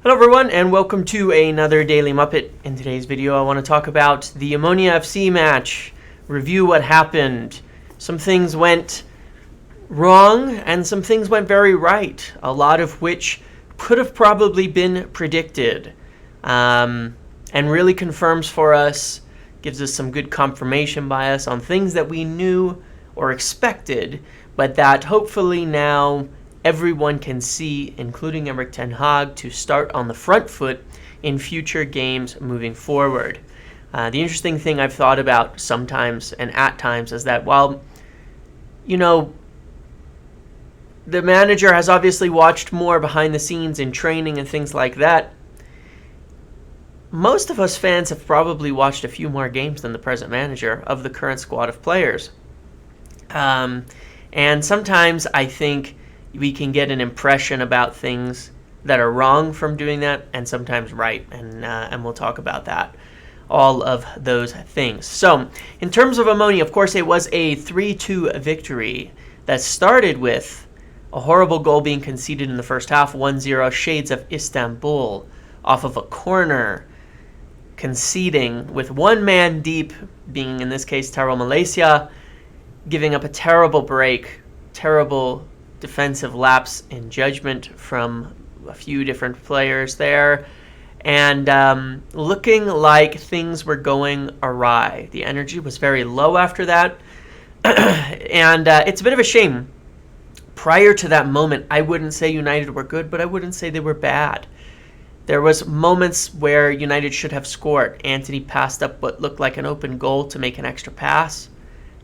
Hello everyone and welcome to another Daily Muppet. In today's video I want to talk about the Omonia FC match, review what happened. Some things went wrong and some things went very right, a lot of which could have probably been predicted, and really confirms for us, gives us some good confirmation bias on things that we knew or expected, but that hopefully now everyone can see, including Erik ten Hag, to start on the front foot in future games moving forward. The interesting thing I've thought about sometimes and at times is that while, the manager has obviously watched more behind the scenes in training and things like that, most of us fans have probably watched a few more games than the present manager of the current squad of players. And sometimes I think we can get an impression about things that are wrong from doing that, and sometimes right, and we'll talk about that, all of those things. So, in terms of Omonia, of course, it was a 3-2 victory that started with a horrible goal being conceded in the first half, 1-0, shades of Istanbul, off of a corner, conceding with one man deep, being in this case Taro Malaysia, giving up a terrible break, terrible defensive lapse in judgment from a few different players there, and looking like things were going awry. The energy was very low after that, and it's a bit of a shame. Prior to that moment, I wouldn't say United were good, but I wouldn't say they were bad. There was moments where United should have scored. Antony passed up what looked like an open goal to make an extra pass.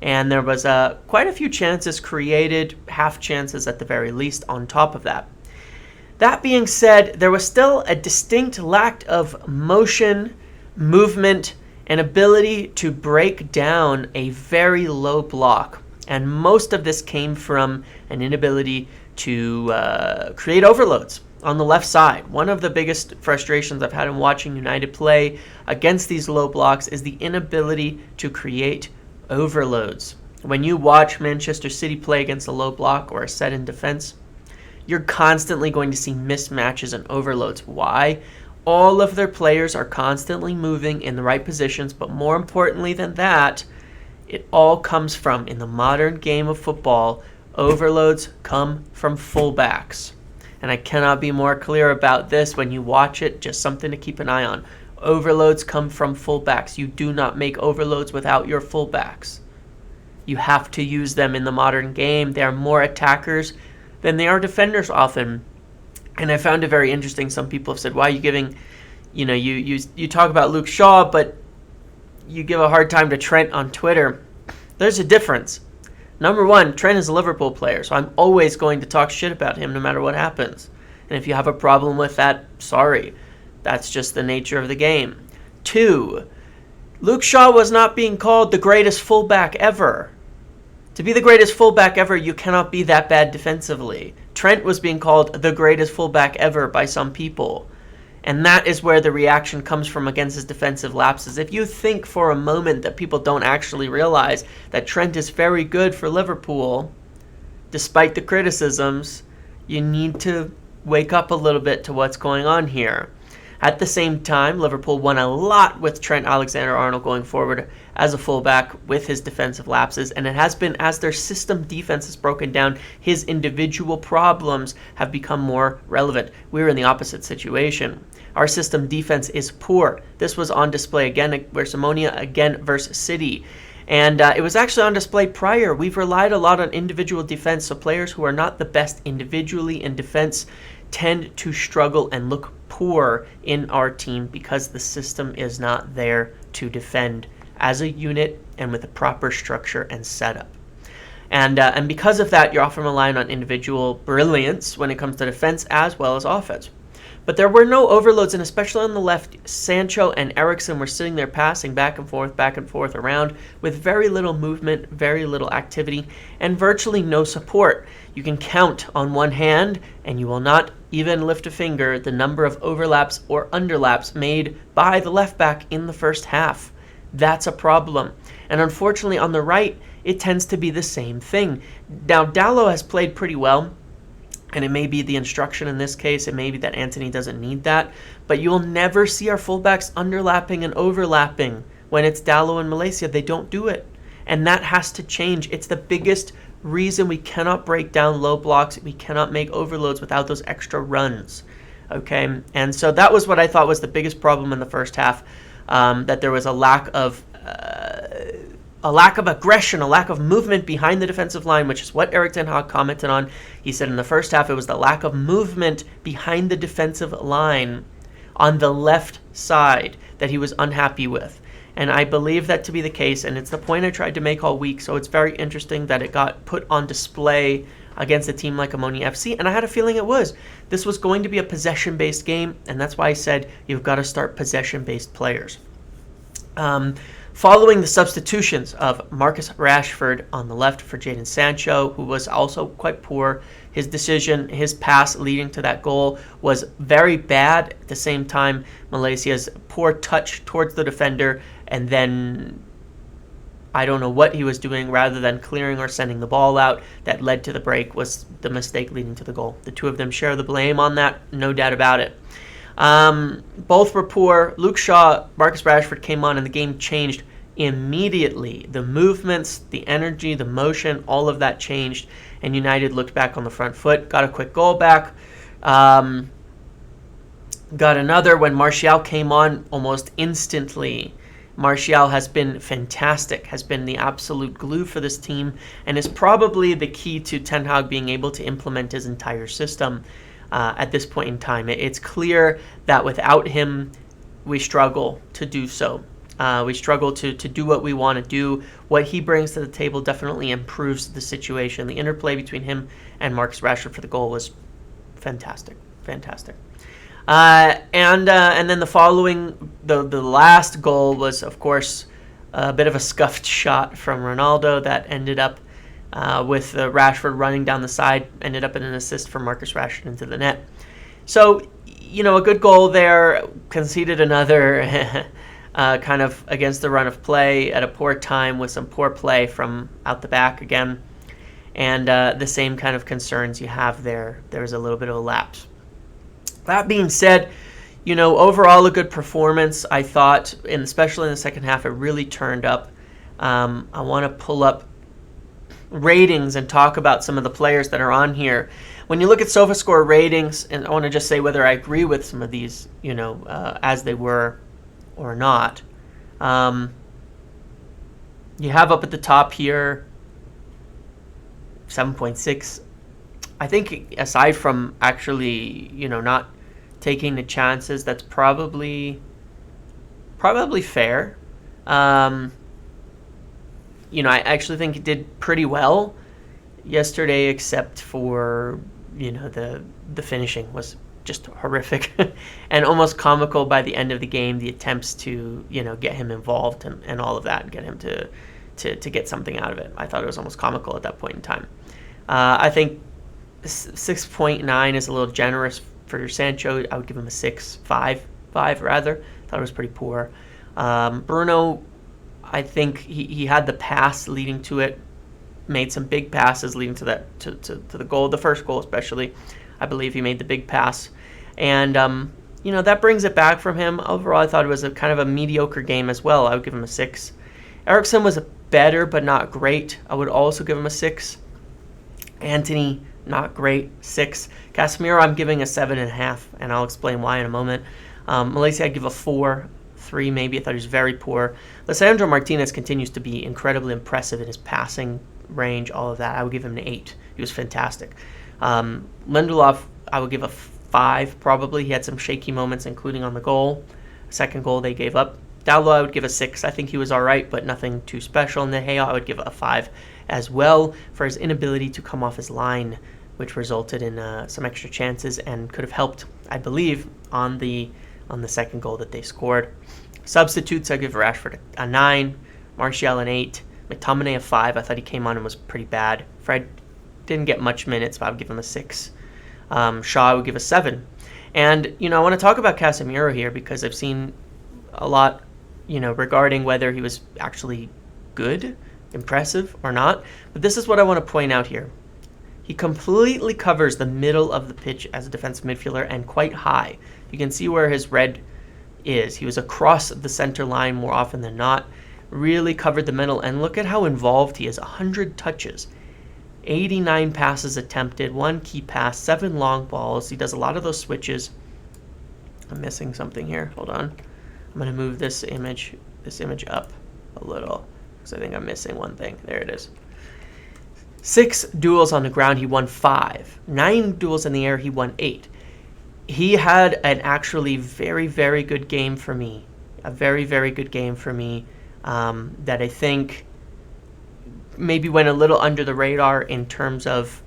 And there was quite a few chances created, half chances at the very least on top of that. That being said, there was still a distinct lack of motion, movement, and ability to break down a very low block. And most of this came from an inability to create overloads on the left side. One of the biggest frustrations I've had in watching United play against these low blocks is the inability to create overloads. When you watch Manchester City play against a low block or a set in defense, you're constantly going to see mismatches and overloads. Why? All of their players are constantly moving in the right positions, but more importantly than that, it all comes from, in the modern game of football, overloads come from fullbacks. And I cannot be more clear about this when you watch it, just something to keep an eye on. Overloads come from fullbacks. You do not make overloads without your fullbacks. You have to use them in the modern game. They are more attackers than they are defenders often. And I found it very interesting. Some people have said, why are you giving, you talk about Luke Shaw, but you give a hard time to Trent on Twitter. There's a difference. Number one, Trent is a Liverpool player, so I'm always going to talk shit about him no matter what happens. And if you have a problem with that, sorry. That's just the nature of the game. 2, Luke Shaw was not being called the greatest fullback ever. To be the greatest fullback ever, you cannot be that bad defensively. Trent was being called the greatest fullback ever by some people. And that is where the reaction comes from against his defensive lapses. If you think for a moment that people don't actually realize that Trent is very good for Liverpool, despite the criticisms, you need to wake up a little bit to what's going on here. At the same time, Liverpool won a lot with Trent Alexander-Arnold going forward as a fullback with his defensive lapses, and it has been as their system defense has broken down, his individual problems have become more relevant. We're in the opposite situation. Our system defense is poor. This was on display again versus Omonia, again versus City. And it was actually on display prior. We've relied a lot on individual defense, so players who are not the best individually in defense tend to struggle and look poor in our team because the system is not there to defend as a unit and with a proper structure and setup. And because of that, you're often relying on individual brilliance when it comes to defense as well as offense. But there were no overloads, and especially on the left, Sancho and Eriksen were sitting there passing back and forth around with very little movement, very little activity, and virtually no support. You can count on one hand, and you will not even lift a finger, the number of overlaps or underlaps made by the left back in the first half. That's a problem. And unfortunately, on the right, it tends to be the same thing. Now, Dalot has played pretty well. And it may be the instruction in this case. It may be that Antony doesn't need that. But you'll never see our fullbacks underlapping and overlapping when it's Dalot and Malaysia. They don't do it. And that has to change. It's the biggest reason we cannot break down low blocks. We cannot make overloads without those extra runs. Okay? And so that was what I thought was the biggest problem in the first half, that there was a lack of aggression, a lack of movement behind the defensive line, which is what Erik ten Hag commented on. He said in the first half it was the lack of movement behind the defensive line on the left side that he was unhappy with. And I believe that to be the case, and it's the point I tried to make all week, so it's very interesting that it got put on display against a team like Omonia FC, and I had a feeling it was. This was going to be a possession-based game, and that's why I said you've got to start possession-based players. Following the substitutions of Marcus Rashford on the left for Jadon Sancho, who was also quite poor, his decision, his pass leading to that goal was very bad. At the same time, Malaysia's poor touch towards the defender, and then I don't know what he was doing, rather than clearing or sending the ball out that led to the break, was the mistake leading to the goal. The two of them share the blame on that, no doubt about it. Both were poor. Luke Shaw, Marcus Rashford came on and the game changed immediately. The movements, the energy, the motion, all of that changed, and United looked back on the front foot, got a quick goal back, got another when Martial came on almost instantly. Martial has been fantastic, has been the absolute glue for this team, and is probably the key to Ten Hag being able to implement his entire system at this point in time. It's clear that without him, we struggle to do so. We struggle to do what we want to do. What he brings to the table definitely improves the situation. The interplay between him and Marcus Rashford for the goal was fantastic. Fantastic. And then the last goal was, of course, a bit of a scuffed shot from Ronaldo that ended up with Rashford running down the side, ended up in an assist for Marcus Rashford into the net. So, a good goal there, conceded another kind of against the run of play at a poor time with some poor play from out the back again. And the same kind of concerns you have there. There was a little bit of a lapse. That being said, overall a good performance. I thought, and especially in the second half, it really turned up. I want to pull up ratings and talk about some of the players that are on here. When you look at SofaScore ratings, and I want to just say whether I agree with some of these, as they were or not. You have up at the top here 7.6. I think aside from actually, not taking the chances, that's probably fair. I actually think he did pretty well yesterday, except for, the finishing was just horrific and almost comical by the end of the game. The attempts to, get him involved and all of that, and get him to get something out of it. I thought it was almost comical at that point in time. I think 6.9 is a little generous for Sancho. I would give him a 6.5 rather. Thought it was pretty poor. Bruno, I think he had the pass leading to it, made some big passes leading to that to the goal, the first goal especially. I believe he made the big pass, and that brings it back from him. Overall, I thought it was a kind of a mediocre game as well. I would give him a 6. Eriksen was better but not great. I would also give him a 6. Antony, not great, 6. Casemiro, I'm giving a 7.5, and I'll explain why in a moment. Malaysia, I'd give a 4, 3 maybe. I thought he was very poor. Lisandro Martinez continues to be incredibly impressive in his passing range, all of that. I would give him an 8. He was fantastic. Lindelof, I would give a 5 probably. He had some shaky moments, including on the goal. Second goal they gave up. Dalot, I would give a 6. I think he was all right, but nothing too special. And De Gea, I would give a 5 as well for his inability to come off his line, which resulted in some extra chances and could have helped, I believe, on the second goal that they scored. Substitutes, I give Rashford a 9, Martial an 8, McTominay a 5. I thought he came on and was pretty bad. Fred didn't get much minutes, but I would give him a 6. Shaw, I would give a 7. And, I want to talk about Casemiro here because I've seen a lot, regarding whether he was actually good, impressive, or not. But this is what I want to point out here. He completely covers the middle of the pitch as a defensive midfielder and quite high. You can see where his red is. He was across the center line more often than not. Really covered the middle, and look at how involved he is. 100 touches, 89 passes attempted, 1 key pass, 7 long balls. He does a lot of those switches. I'm missing something here. Hold on. I'm going to move this image up a little because I think I'm missing one thing. There it is. 6 duels on the ground, he won 5. 9 duels in the air, he won 8. He had an actually very, very good game for me. A very, very good game for me that I think maybe went a little under the radar in terms of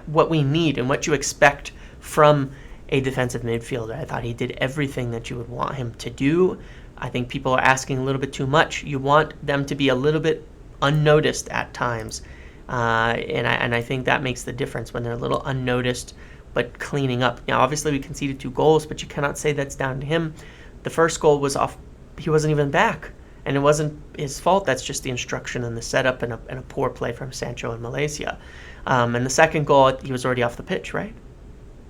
what we need and what you expect from a defensive midfielder. I thought he did everything that you would want him to do. I think people are asking a little bit too much. You want them to be a little bit unnoticed at times. And I think that makes the difference when they're a little unnoticed but cleaning up. Now, obviously, we conceded 2 goals, but you cannot say that's down to him. The first goal was off. He wasn't even back, and it wasn't his fault. That's just the instruction and the setup and a poor play from Sancho in Malaysia. And the second goal, he was already off the pitch, right?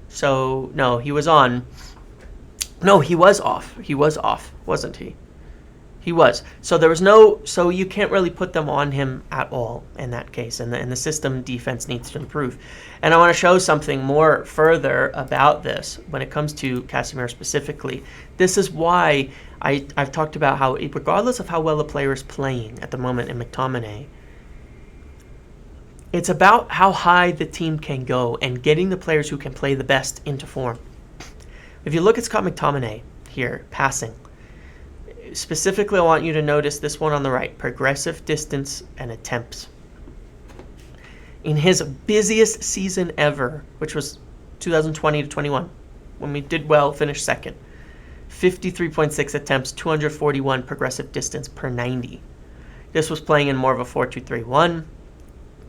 So, no, he was on. No, he was off. He was off, wasn't he? He was. So there was no. So you can't really put them on him at all in that case. And the system defense needs to improve. And I want to show something more further about this when it comes to Casemiro specifically. This is why I've talked about how, regardless of how well a player is playing at the moment in McTominay, it's about how high the team can go and getting the players who can play the best into form. If you look at Scott McTominay here, passing. Specifically, I want you to notice this one on the right, progressive distance and attempts. In his busiest season ever, which was 2020 to 21, when we did well, finished second, 53.6 attempts, 241 progressive distance per 90. This was playing in more of a 4-2-3-1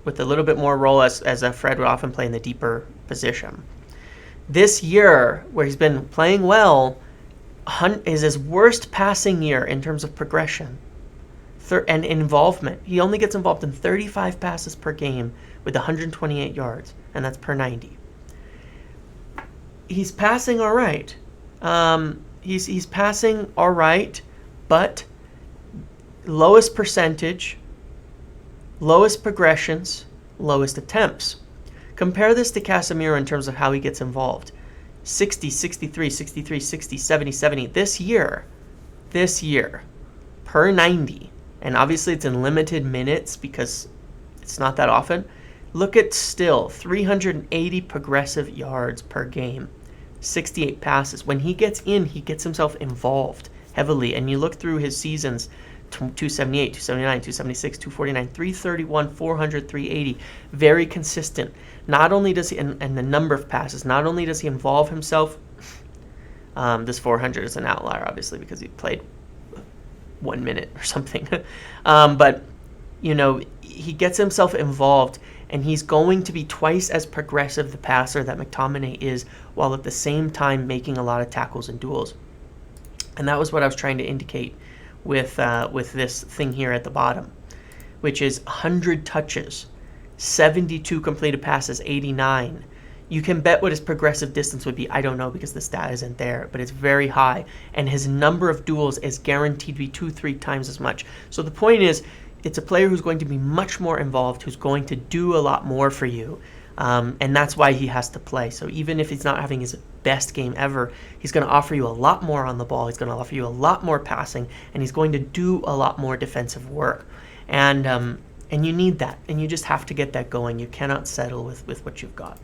with a little bit more role as a Fred would often play in the deeper position. This year, where he's been playing well, is his worst passing year in terms of progression and involvement. He only gets involved in 35 passes per game with 128 yards, and that's per 90. He's passing all right. He's passing all right, but lowest percentage, lowest progressions, lowest attempts. Compare this to Casemiro in terms of how he gets involved. 60, 63, 63, 60, 70, 70. This year, per 90, and obviously it's in limited minutes because it's not that often. Look at still 380 progressive yards per game, 68 passes. When he gets in, he gets himself involved heavily. And you look through his seasons, 278, 279, 276, 249, 331, 400, 380. Very consistent. Not only does he, and the number of passes, not only does he involve himself, this 400 is an outlier, obviously, because he played 1 minute or something. But, he gets himself involved, and he's going to be twice as progressive the passer that McTominay is, while at the same time making a lot of tackles and duels. And that was what I was trying to indicate with this thing here at the bottom, which is 100 touches, 72 completed passes, 89. You can bet what his progressive distance would be. I don't know because the stat isn't there, but it's very high. And his number of duels is guaranteed to be 2-3 times as much. So the point is, it's a player who's going to be much more involved, who's going to do a lot more for you. And that's why he has to play. So even if he's not having his best game ever, he's going to offer you a lot more on the ball. He's going to offer you a lot more passing, and he's going to do a lot more defensive work. And you need that, and you just have to get that going. You cannot settle with what you've got.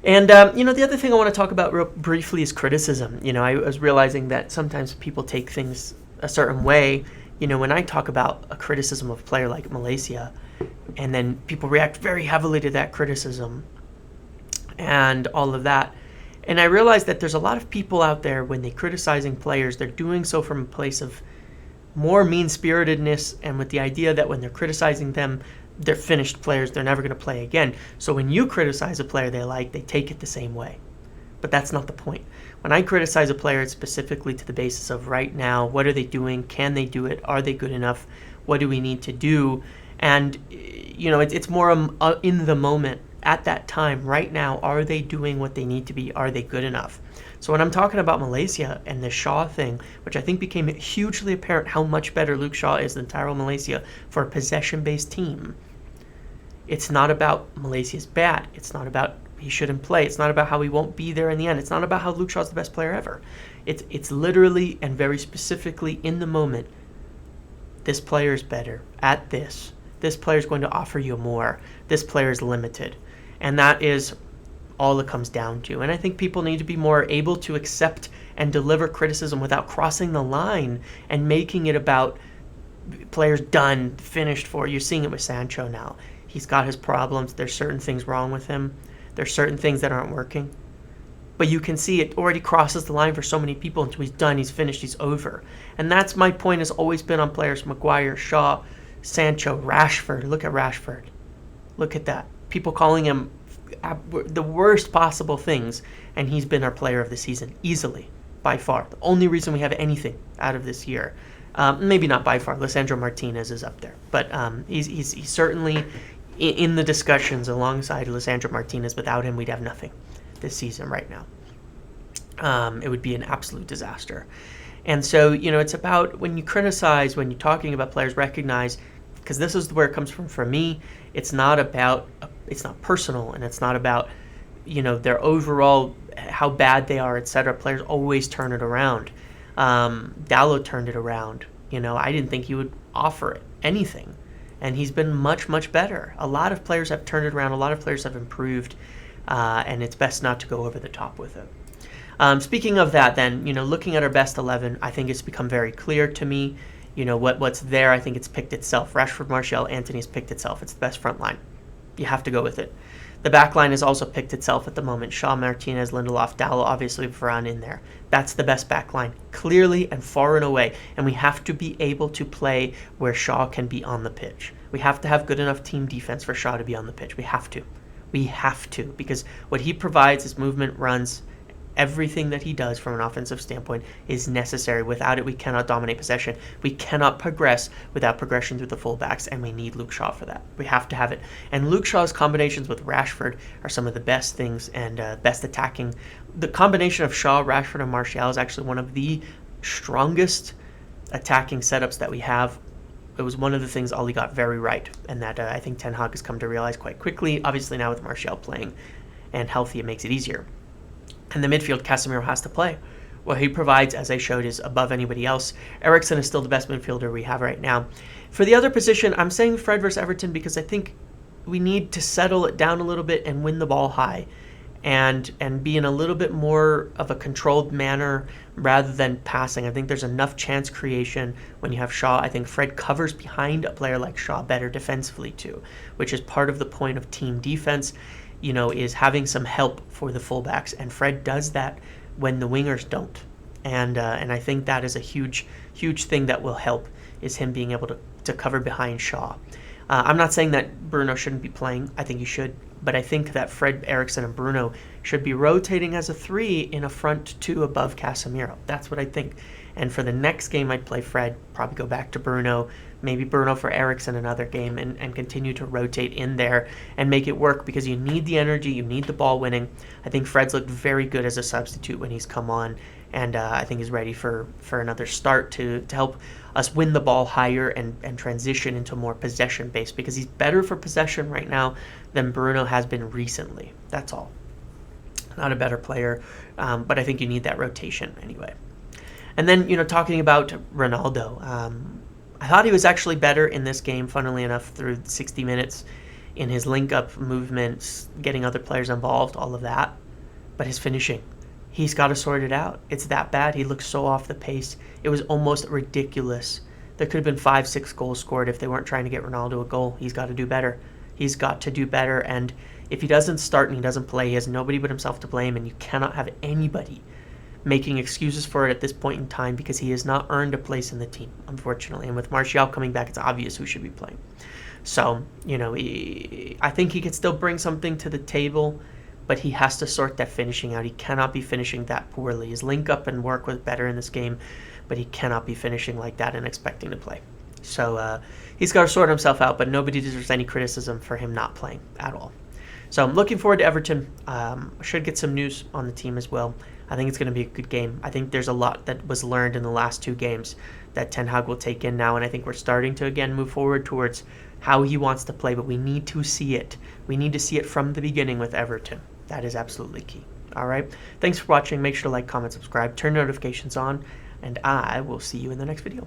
And, the other thing I want to talk about real briefly is criticism. I was realizing that sometimes people take things a certain way. When I talk about a criticism of a player like Malaysia, and then people react very heavily to that criticism and all of that. And I realize that there's a lot of people out there, when they're criticizing players, they're doing so from a place of more mean-spiritedness and with the idea that when they're criticizing them, they're finished players, they're never going to play again. So when you criticize a player they like, they take it the same way. But that's not the point. When I criticize a player, it's specifically to the basis of right now, what are they doing? Can they do it? Are they good enough? What do we need to do? And, it's more in the moment, at that time, right now. Are they doing what they need to be? Are they good enough? So when I'm talking about Malaysia and the Shaw thing, which I think became hugely apparent how much better Luke Shaw is than Tyrell Malaysia for a possession-based team, it's not about Malaysia's bad. It's not about he shouldn't play. It's not about how he won't be there in the end. It's not about how Luke Shaw's the best player ever. It's literally and very specifically in the moment, this player is better at this. This player is going to offer you more. This player is limited. And that is all it comes down to. And I think people need to be more able to accept and deliver criticism without crossing the line and making it about players done, finished for. You're seeing it with Sancho now. He's got his problems. There's certain things wrong with him. There's certain things that aren't working. But you can see it already crosses the line for so many people until he's done, he's finished, he's over. And that's my point, has always been on players. Maguire, Shaw, Sancho, Rashford. Look at Rashford. Look at that. People calling him the worst possible things, and he's been our player of the season, easily, by far. The only reason we have anything out of this year. Maybe not by far. Lisandro Martinez is up there. But he's certainly in the discussions alongside Lisandro Martinez. Without him, we'd have nothing this season right now. It would be an absolute disaster. And so, it's about when you criticize, when you're talking about players, recognize, because this is where it comes from for me, it's not personal, and it's not about, their overall, how bad they are, etc. Players always turn it around. Dalot turned it around. I didn't think he would offer anything, and he's been much, much better. A lot of players have turned it around. A lot of players have improved, and it's best not to go over the top with it. Speaking of that, then, looking at our best 11, I think it's become very clear to me, what's there. I think it's picked itself. Rashford, Martial, Antony's picked itself. It's the best front line. You have to go with it. The back line has also picked itself at the moment. Shaw, Martinez, Lindelof, Dalot, obviously Varane in there. That's the best back line, clearly and far and away. And we have to be able to play where Shaw can be on the pitch. We have to have good enough team defense for Shaw to be on the pitch. We have to. We have to, because what he provides is movement, runs. Everything that he does from an offensive standpoint is necessary. Without it, we cannot dominate possession. We cannot progress without progression through the fullbacks, and we need Luke Shaw for that. We have to have it. And Luke Shaw's combinations with Rashford are some of the best things and best attacking. The combination of Shaw, Rashford, and Martial is actually one of the strongest attacking setups that we have. It was one of the things Oli got very right, and that I think Ten Hag has come to realize quite quickly. Obviously now with Martial playing and healthy, it makes it easier. And the midfield, Casemiro has to play. What he provides, as I showed, is above anybody else. Eriksen is still the best midfielder we have right now. For the other position, I'm saying Fred versus Everton because I think we need to settle it down a little bit and win the ball high and be in a little bit more of a controlled manner rather than passing. I think there's enough chance creation when you have Shaw. I think Fred covers behind a player like Shaw better defensively too, which is part of the point of team defense. Is having some help for the fullbacks, and Fred does that when the wingers don't, and I think that is a huge thing that will help, is him being able to cover behind Shaw. I'm not saying that Bruno shouldn't be playing. I think he should, but I think that Fred, Eriksen, and Bruno should be rotating as a 3 in a front 2 above Casemiro. That's what I think. And for the next game, I'd play Fred, probably go back to Bruno, maybe Bruno for Eriksen another game, and continue to rotate in there and make it work, because you need the energy, you need the ball winning. I think Fred's looked very good as a substitute when he's come on, and I think he's ready for another start to help us win the ball higher and transition into more possession-based, because he's better for possession right now than Bruno has been recently. That's all. Not a better player, but I think you need that rotation anyway. And then, talking about Ronaldo, I thought he was actually better in this game, funnily enough, through 60 minutes in his link-up movements, getting other players involved, all of that. But his finishing, he's got to sort it out. It's that bad. He looks so off the pace. It was almost ridiculous. There could have been 5-6 goals scored if they weren't trying to get Ronaldo a goal. He's got to do better. He's got to do better. And if he doesn't start and he doesn't play, he has nobody but himself to blame, and you cannot have anybody making excuses for it at this point in time, because he has not earned a place in the team, unfortunately. And with Martial coming back, it's obvious who should be playing. So, I think he could still bring something to the table, but he has to sort that finishing out. He cannot be finishing that poorly. His link up and work was better in this game, but he cannot be finishing like that and expecting to play. So he's got to sort himself out, but nobody deserves any criticism for him not playing at all. So I'm looking forward to Everton. Should get some news on the team as well. I think it's going to be a good game. I think there's a lot that was learned in the last 2 games that Ten Hag will take in now, and I think we're starting to again move forward towards how he wants to play, but we need to see it. We need to see it from the beginning with Everton. That is absolutely key. All right. Thanks for watching. Make sure to like, comment, subscribe, turn notifications on, and I will see you in the next video.